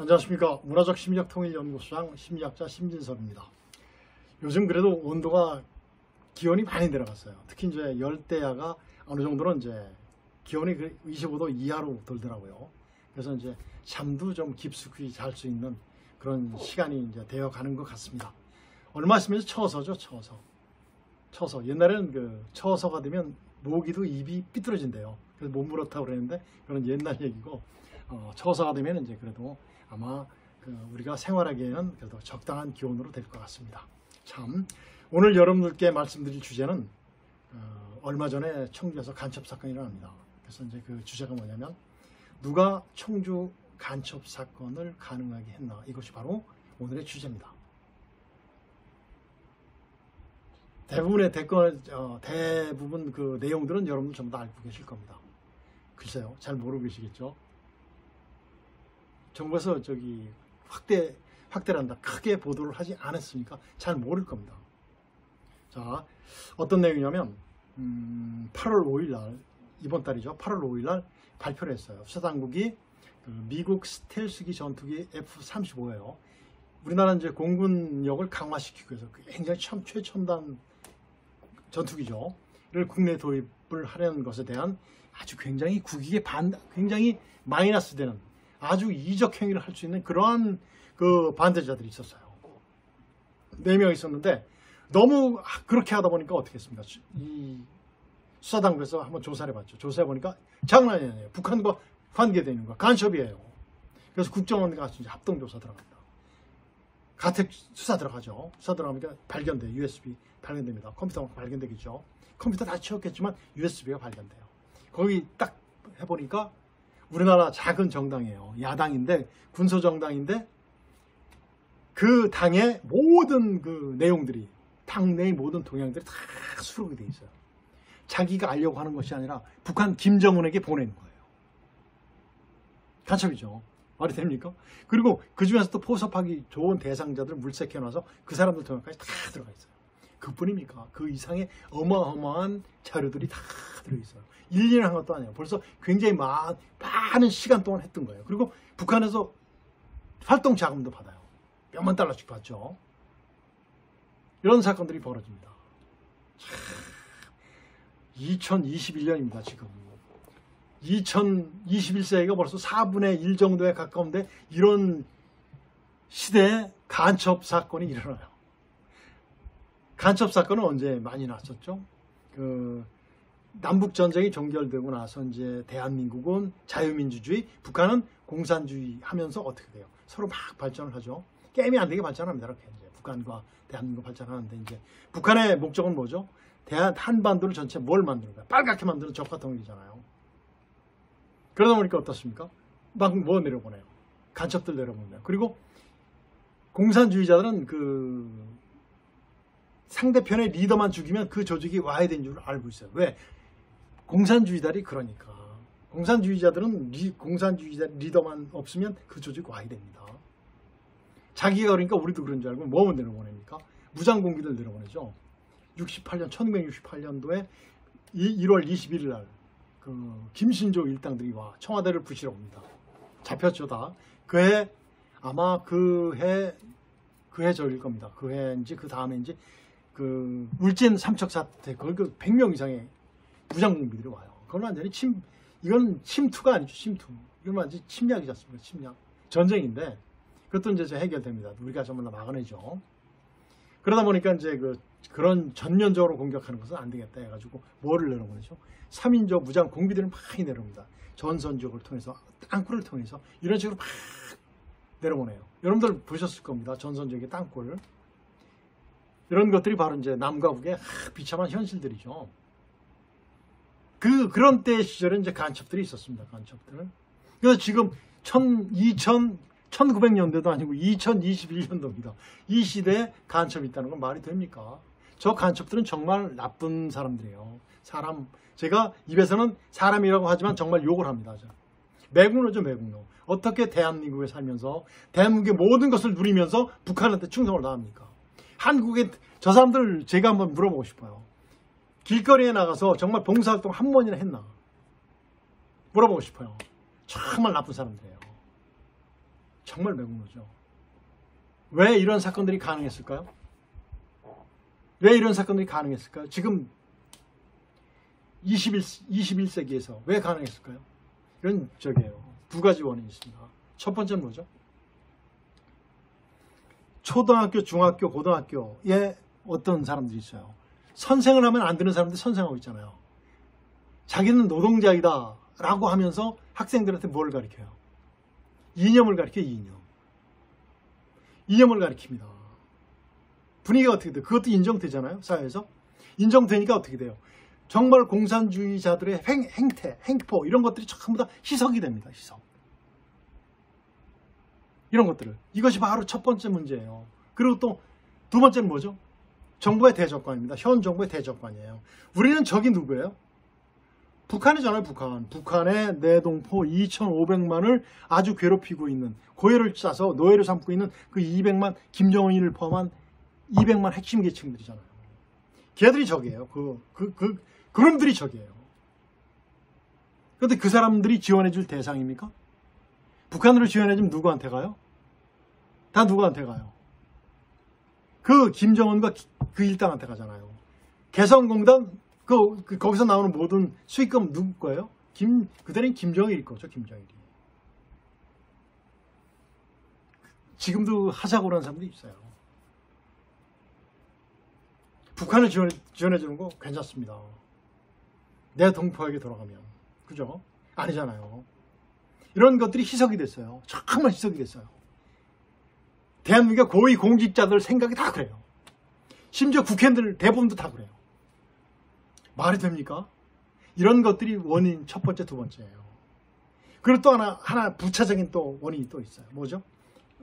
안녕하십니까. 문화적 심리학 통일연구소장 심리학자 심진섭입니다. 요즘 그래도 온도가 기온이 많이 내려갔어요. 특히 이제 열대야가 어느 정도는 이제 기온이 25도 이하로 돌더라고요. 그래서 이제 잠도 좀 깊숙이 잘 수 있는 그런 시간이 이제 되어 가는 것 같습니다. 얼마 있으면 처서죠, 처서. 옛날에는 그 처서가 되면 모기도 입이 삐뚤어진대요. 그래서 못 물었다고 그랬는데 그건 옛날 얘기고, 처서가 되면 이제 그래도 아마 우리가 생활하기에는 그래도 적당한 기온으로 될 것 같습니다. 참, 오늘 여러분들께 말씀드릴 주제는 얼마 전에 청주에서 간첩 사건이 일어납니다. 그래서 이제 그 주제가 뭐냐면 누가 청주 간첩 사건을 가능하게 했나, 이것이 바로 오늘의 주제입니다. 대부분 그 내용들은 여러분들 전부 다 알고 계실 겁니다. 글쎄요, 잘 모르고 계시겠죠. 정부에서 확대를 한다, 크게 보도를 하지 않았으니까 잘 모를 겁니다. 자, 어떤 내용이냐면 8월 5일 날, 이번 달이죠. 8월 5일 날 발표를 했어요. 수사당국이 미국 스텔스기 전투기 F-35예요. 우리나라 이제 공군력을 강화시키기 위해서 굉장히 최첨단 전투기죠. 를 국내 도입을 하려는 것에 대한 아주 굉장히 국익에 굉장히 마이너스 되는 아주 이적 행위를 할 수 있는 그러한 그 반대자들이 있었어요. 4명 있었는데 너무 그렇게 하다 보니까 어떻게 했습니까? 이 수사당국에서 한번 조사를 해봤죠. 조사해보니까 장난이 아니에요. 북한과 관계되어 있는 거 간첩이에요. 그래서 국정원과 같이 이제 합동조사 들어갑니다. 가택 수사 들어가죠. 수사 들어가니까 발견돼요. USB 발견됩니다. 컴퓨터가 발견되겠죠. 컴퓨터 다 치웠겠지만 USB가 발견돼요. 거기 딱 해보니까 우리나라 작은 정당이에요. 야당인데, 군소정당인데, 그 당의 모든 그 내용들이, 당 내의 모든 동향들이 다 수록이 돼 있어요. 자기가 알려고 하는 것이 아니라 북한 김정은에게 보내는 거예요. 간첩이죠. 말이 됩니까? 그리고 그 중에서 또 포섭하기 좋은 대상자들을 물색해놔서 그 사람들 통역까지 다 들어가 있어요. 그뿐입니까? 그 이상의 어마어마한 자료들이 다 들어있어요. 1년을 한 것도 아니에요. 벌써 굉장히 많은 시간 동안 했던 거예요. 그리고 북한에서 활동 자금도 받아요. 몇만 달러씩 받죠. 이런 사건들이 벌어집니다. 2021년입니다. 지금 2021세기가 벌써 4분의 1 정도에 가까운데 이런 시대에 간첩 사건이 일어나요. 간첩 사건은 언제 많이 났었죠? 남북 전쟁이 종결되고 나서 이제 대한민국은 자유민주주의, 북한은 공산주의 하면서 어떻게 돼요? 서로 막 발전을 하죠. 게임이 안 되게 발전합니다. 이렇게 이제 북한과 대한민국 발전하는데, 이제 북한의 목적은 뭐죠? 한반도를 전체 뭘 만드는 거야? 빨갛게 만드는 적화 통일이잖아요. 그러다 보니까 어떻습니까? 막 뭐 내려보내요? 간첩들 내려보내요. 그리고 공산주의자들은 그 상대편의 리더만 죽이면 그 조직이 와야 되는 줄 알고 있어요. 왜? 공산주의자들이 그러니까. 공산주의자들은 공산주의자 리더만 없으면 그 조직 와야 됩니다. 자기가 그러니까 우리도 그런 줄 알고 뭐 내려보냅니까? 무장공비를 내려보내죠. 1968년도에 1월 21일 날 김신조 일당들이 와 청와대를 부시러 옵니다. 잡혔죠, 다. 아마 그 해 저일 겁니다. 그 해인지 그 다음해인지 울진 삼척 사태, 거기 100명 이상의 무장공비들이 와요. 그건 완전히 이건 침투가 아니죠, 침투. 이건 완전히 침략이지 않습니까? 침략. 전쟁인데 그것도 이제 해결됩니다. 우리가 전부 다 막아내죠. 그러다 보니까 이제 그런 전면적으로 공격하는 것은 안 되겠다 해가지고 뭐를 내려보내죠? 3인조 무장 공비들을 많이 내려옵니다. 전선적을 통해서, 땅굴을 통해서 이런 식으로 막 내려보내요. 여러분들 보셨을 겁니다. 전선적의 땅굴. 이런 것들이 바로 이제 남과 북의 비참한 현실들이죠. 그런 때 시절에 이제 간첩들이 있었습니다. 간첩들은. 그래서 지금 1900년대도 아니고 2021년도입니다. 이 시대에 간첩이 있다는 건 말이 됩니까? 저 간첩들은 정말 나쁜 사람들이에요. 제가 입에서는 사람이라고 하지만 정말 욕을 합니다. 매국노죠, 매국노. 어떻게 대한민국에 살면서 대한민국의 모든 것을 누리면서 북한한테 충성을 다합니까? 한국에 저 사람들 제가 한번 물어보고 싶어요. 길거리에 나가서 정말 봉사활동 한 번이나 했나? 물어보고 싶어요. 정말 나쁜 사람들이에요. 정말 매국 노죠. 왜 이런 사건들이 가능했을까요? 왜 이런 사건들이 가능했을까요? 지금 21세기에서 왜 가능했을까요? 이런 두 가지 원인이 있습니다. 첫 번째는 뭐죠? 초등학교, 중학교, 고등학교에 어떤 사람들이 있어요. 선생을 하면 안 되는 사람들이 선생하고 있잖아요. 자기는 노동자이다 라고 하면서 학생들한테 뭘 가르쳐요? 이념을 가르쳐요. 이념을 가르칩니다. 분위기가 어떻게 돼요? 그것도 인정되잖아요. 사회에서. 인정되니까 어떻게 돼요? 정말 공산주의자들의 행태, 행포 이런 것들이 전부 다 희석이 됩니다. 희석. 이런 것들을. 이것이 바로 첫 번째 문제예요. 그리고 또 두 번째는 뭐죠? 정부의 대적관입니다. 현 정부의 대적관이에요. 우리는 적이 누구예요? 북한이잖아요. 북한의 내동포 2,500만을 아주 괴롭히고 있는, 고혈을 짜서 노예를 삼고 있는 그 200만, 김정은이를 포함한 200만 핵심 계층들이잖아요. 걔들이 적이에요. 그놈들이 적이에요. 그런데 그 사람들이 지원해줄 대상입니까? 북한으로 지원해주면 누구한테 가요? 다 누구한테 가요? 그 김정은과 그 일당한테 가잖아요. 개성공단, 거기서 나오는 모든 수익금 누구 거예요? 그때는 김정일일 거죠. 김정일이. 지금도 하자고 하는 사람들이 있어요. 북한을 지원해주는 거 괜찮습니다. 내 동포에게 돌아가면. 그죠? 아니잖아요. 이런 것들이 희석이 됐어요. 정말 희석이 됐어요. 대한민국의 고위 공직자들 생각이 다 그래요. 심지어 국회의원들 대부분도 다 그래요. 말이 됩니까? 이런 것들이 원인 첫 번째, 두 번째예요. 그리고 또 하나 부차적인 또 원인이 또 있어요. 뭐죠?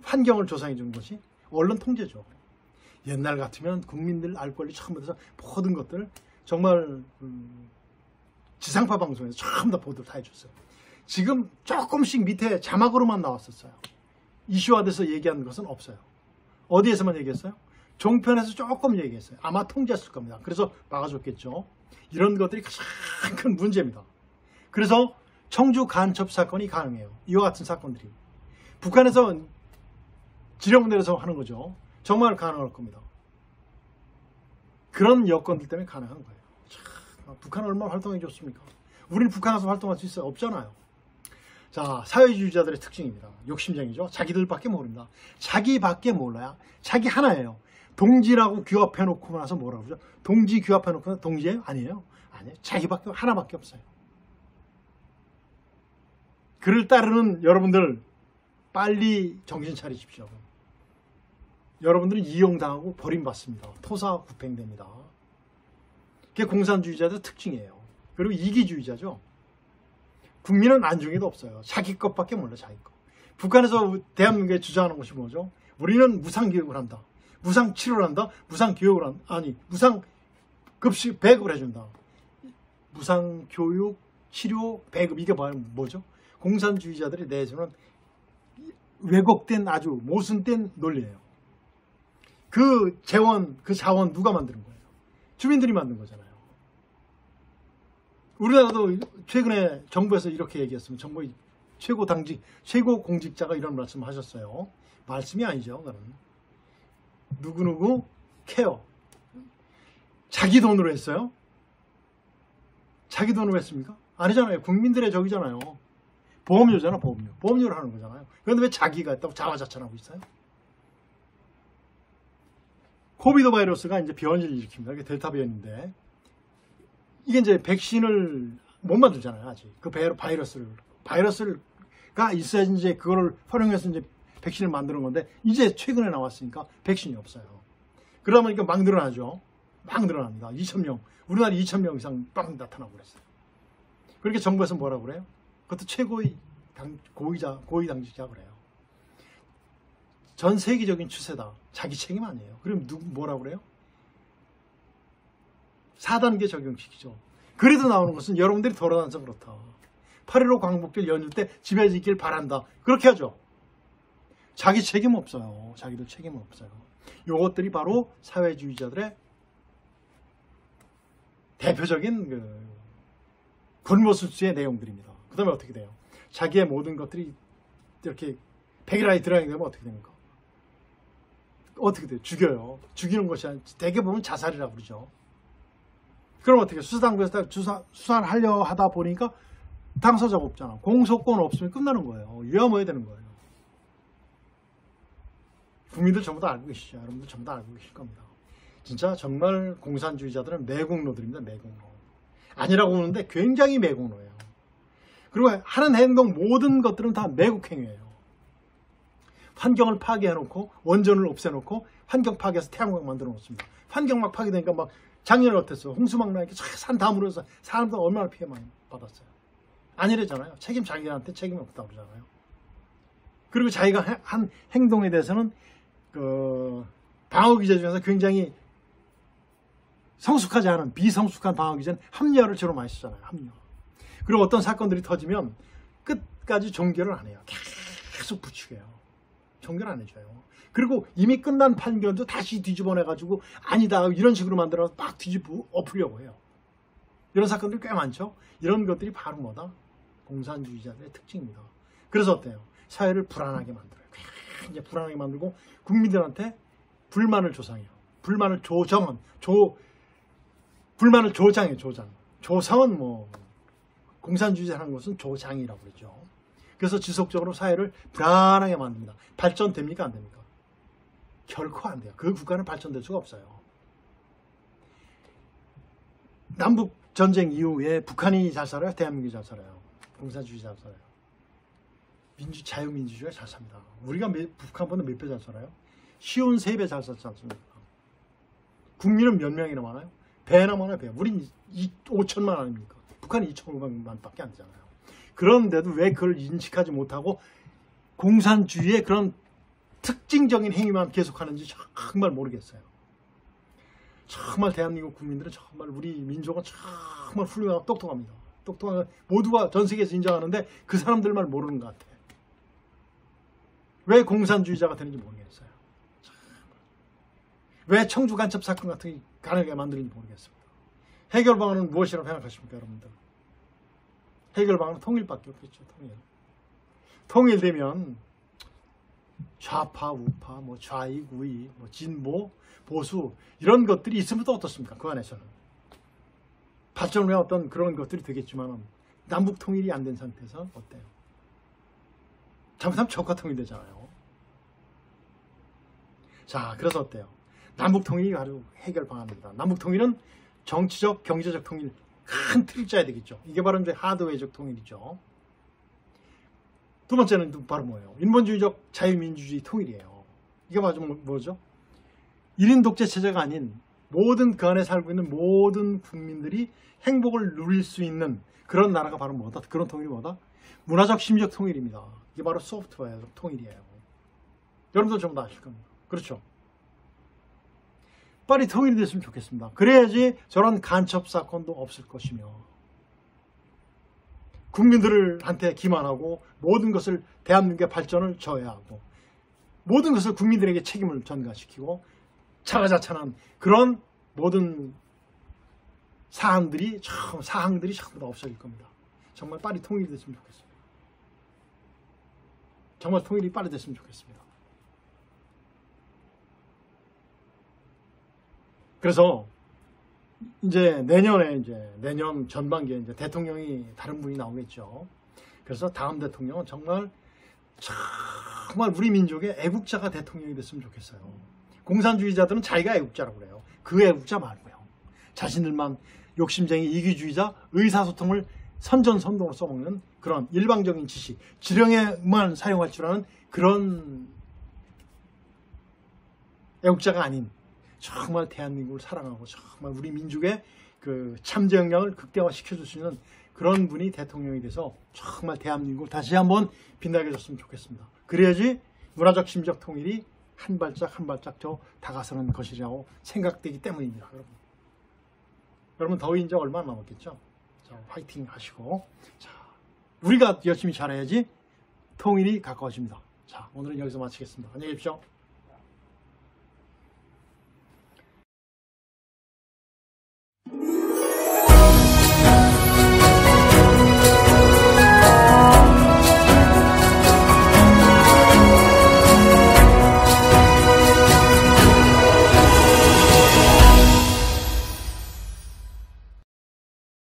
환경을 조성해 주는 것이 언론 통제죠. 옛날 같으면 국민들 알 권리 처음부터 모든 것들 정말 지상파 방송에서 전부 다 보도를 다 해줬어요. 지금 조금씩 밑에 자막으로만 나왔었어요. 이슈화돼서 얘기한 것은 없어요. 어디에서만 얘기했어요? 종편에서 조금 얘기했어요. 아마 통제했을 겁니다. 그래서 막아줬겠죠. 이런 것들이 가장 큰 문제입니다. 그래서 청주 간첩 사건이 가능해요. 이와 같은 사건들이. 북한에서 지령내려서 하는 거죠. 정말 가능할 겁니다. 그런 여건들 때문에 가능한 거예요. 참, 북한은 얼마나 활동해 줬습니까? 우리는 북한 가서 활동할 수 있어요? 없잖아요. 자, 사회주의자들의 특징입니다. 욕심쟁이죠. 자기들밖에 모릅니다. 자기밖에 몰라요. 자기 하나예요. 동지라고 규합해놓고 나서 뭐라고 그러죠? 동지 규합해놓고 동지예요? 아니에요. 아니에요. 자기밖에 하나밖에 없어요. 그를 따르는 여러분들 빨리 정신 차리십시오. 여러분들은 이용당하고 버림받습니다. 토사구팽됩니다. 그게 공산주의자들의 특징이에요. 그리고 이기주의자죠. 국민은 안중에도 없어요. 자기 것밖에 몰라요. 자기 것. 북한에서 대한민국에 주장하는 것이 뭐죠? 우리는 무상교육을 한다. 무상치료를 한다. 무상교육을 한다. 아니, 무상급식 배급을 해준다. 무상교육, 치료, 배급 이게 뭐죠? 공산주의자들이 내세우는 왜곡된 아주 모순된 논리예요. 그 재원, 그 자원 누가 만드는 거예요? 주민들이 만든 거잖아요. 우리나라도 최근에 정부에서 이렇게 얘기했으면 정부의 최고 공직자가 이런 말씀을 하셨어요. 말씀이 아니죠. 그건. 누구누구 케어. 자기 돈으로 했어요? 자기 돈으로 했습니까? 아니잖아요. 국민들의 적이잖아요. 보험료잖아, 보험료. 보험료를 하는 거잖아요. 그런데 왜 자기가 했다고 자화자찬하고 있어요? 코비드 바이러스가 이제 변이를 일으킵니다. 이게 델타 변인데 이게 이제 백신을 못 만들잖아요. 아직 그 바이러스가 있어야지 이제 그거를 활용해서 이제 백신을 만드는 건데 이제 최근에 나왔으니까 백신이 없어요. 그러다 보니까 막 늘어나죠. 막 늘어납니다. 2,000명. 우리나라 2,000명 이상 빵 나타나고 그랬어요. 그렇게 정부에서 뭐라고 그래요? 그것도 최고의 고위 당직자 그래요. 전 세계적인 추세다. 자기 책임 아니에요. 그럼 뭐라고 그래요? 4단계 적용시키죠. 그래도 나오는 것은 여러분들이 돌아다녀서 그렇다. 8.15 광복절 연휴 때 집에서 있길 바란다. 그렇게 하죠. 자기 책임 없어요. 자기들 책임 없어요. 이것들이 바로 사회주의자들의 대표적인 권모술수의 내용들입니다. 그 다음에 어떻게 돼요? 자기의 모든 것들이 이렇게 백일하에 들어가게 되면 어떻게 됩니까? 어떻게 돼요? 죽여요. 죽이는 것이 아니라 대개 보면 자살이라고 그러죠. 그럼 어떻게 수사당국에서 수사를 하려 하다 보니까 당사자가 없잖아. 공소권 없으면 끝나는 거예요. 위험해야 되는 거예요. 국민들 전부 다 알고 계시죠. 여러분들 전부 다 알고 계실 겁니다. 진짜 정말 공산주의자들은 매국노들입니다. 매국노. 아니라고 보는데 굉장히 매국노예요. 그리고 하는 행동 모든 것들은 다 매국행위예요. 환경을 파괴해놓고 원전을 없애놓고 환경 파괴해서 태양광 만들어 놓습니다. 환경 막 파괴되니까 막 작년에 어땠어요? 홍수 막 나니까 산 다 물어서 사람들 얼마나 피해 많이 받았어요. 아니래잖아요. 자기한테 책임이 없다고 그러잖아요. 그리고 자기가 한 행동에 대해서는 그 방어기제 중에서 굉장히 성숙하지 않은 비성숙한 방어기제는 합리화를 주로 많이 쓰잖아요. 합리화. 그리고 어떤 사건들이 터지면 끝까지 종결을 안 해요. 계속 부추겨요. 종결 안 해줘요. 그리고 이미 끝난 판결도 다시 뒤집어내가지고 아니다 이런 식으로 만들어서 막 뒤집어 엎으려고 해요. 이런 사건들이 꽤 많죠. 이런 것들이 바로 뭐다? 공산주의자들의 특징입니다. 그래서 어때요? 사회를 불안하게 만들어요. 이제 불안하게 만들고 국민들한테 불만을 조성해요. 불만을 불만을 조장해요. 조성은 뭐 공산주의자라는 것은 조장이라고 그러죠. 그래서 지속적으로 사회를 불안하게 만듭니다. 발전됩니까? 안 됩니까? 결코 안 돼요. 그 국가는 발전될 수가 없어요. 남북전쟁 이후에 북한이 잘 살아요? 대한민국이 잘 살아요? 공산주의 잘 살아요? 자유민주주의가 잘 삽니다. 우리가 북한보다 몇 배 잘 살아요? 쉬운 3배 잘 살지 않습니까? 국민은 몇 명이나 많아요? 배나 많아요, 배. 우린 5천만 아닙니까? 북한이 2,500만밖에 안 되잖아요. 그런데도 왜 그걸 인식하지 못하고 공산주의의 그런 특징적인 행위만 계속하는지 정말 모르겠어요. 정말 대한민국 국민들은 정말 우리 민족은 정말 훌륭하고 똑똑합니다. 똑똑한 모두가 전 세계에서 인정하는데 그 사람들 말 모르는 것 같아. 왜 공산주의자가 되는지 모르겠어요. 왜 청주 간첩 사건 같은 게 가능하게 만드는지 모르겠습니다. 해결 방안은 무엇이라고 생각하십니까, 여러분들? 해결 방안은 통일밖에 없겠죠. 통일되면 좌파, 우파, 뭐 좌익, 우익, 뭐 진보, 보수 이런 것들이 있으면 또 어떻습니까? 그 안에서는 발전을 위한 어떤 그런 것들이 되겠지만 남북 통일이 안 된 상태에서 어때요? 잘못하면 적화 통일되잖아요. 자, 그래서 어때요? 남북 통일이 바로 해결 방안입니다. 남북 통일은 정치적, 경제적 통일 큰 틀을 짜야 되겠죠. 이게 바로 이제 하드웨어적 통일이죠. 두 번째는 바로 뭐예요? 인본주의적 자유민주주의 통일이에요. 이게 바로 뭐죠? 1인 독재 체제가 아닌 모든 그 안에 살고 있는 모든 국민들이 행복을 누릴 수 있는 그런 나라가 바로 뭐다? 그런 통일이 뭐다? 문화적 심리적 통일입니다. 이게 바로 소프트웨어적 통일이에요. 여러분들 전부 다 아실 겁니다. 그렇죠? 빨리 통일이 됐으면 좋겠습니다. 그래야지 저런 간첩 사건도 없을 것이며 국민들한테 기만하고 모든 것을 대한민국의 발전을 저해하고 모든 것을 국민들에게 책임을 전가시키고 자가자찬한 그런 모든 사항들이 전부 다 없어질 겁니다. 정말 빨리 통일이 됐으면 좋겠습니다. 정말 통일이 빨리 됐으면 좋겠습니다. 그래서 이제 내년 전반기에 이제 대통령이 다른 분이 나오겠죠. 그래서 다음 대통령은 정말 우리 민족의 애국자가 대통령이 됐으면 좋겠어요. 공산주의자들은 자기가 애국자라고 그래요. 그 애국자 말고요. 자신들만 욕심쟁이 이기주의자 의사소통을 선전선동으로 써먹는 그런 일방적인 지식, 지령에만 사용할 줄 아는 그런 애국자가 아닌 정말 대한민국을 사랑하고 정말 우리 민족의 그 참재 역량을 극대화시켜줄 수 있는 그런 분이 대통령이 돼서 정말 대한민국을 다시 한번 빛나게 해줬으면 좋겠습니다. 그래야지 문화적 심리적 통일이 한 발짝 한 발짝 더 다가서는 것이라고 생각되기 때문입니다. 여러분 더위 이제 얼마 남았겠죠? 자, 화이팅 하시고 자, 우리가 열심히 잘해야지 통일이 가까워집니다. 자, 오늘은 여기서 마치겠습니다. 안녕히 계십시오.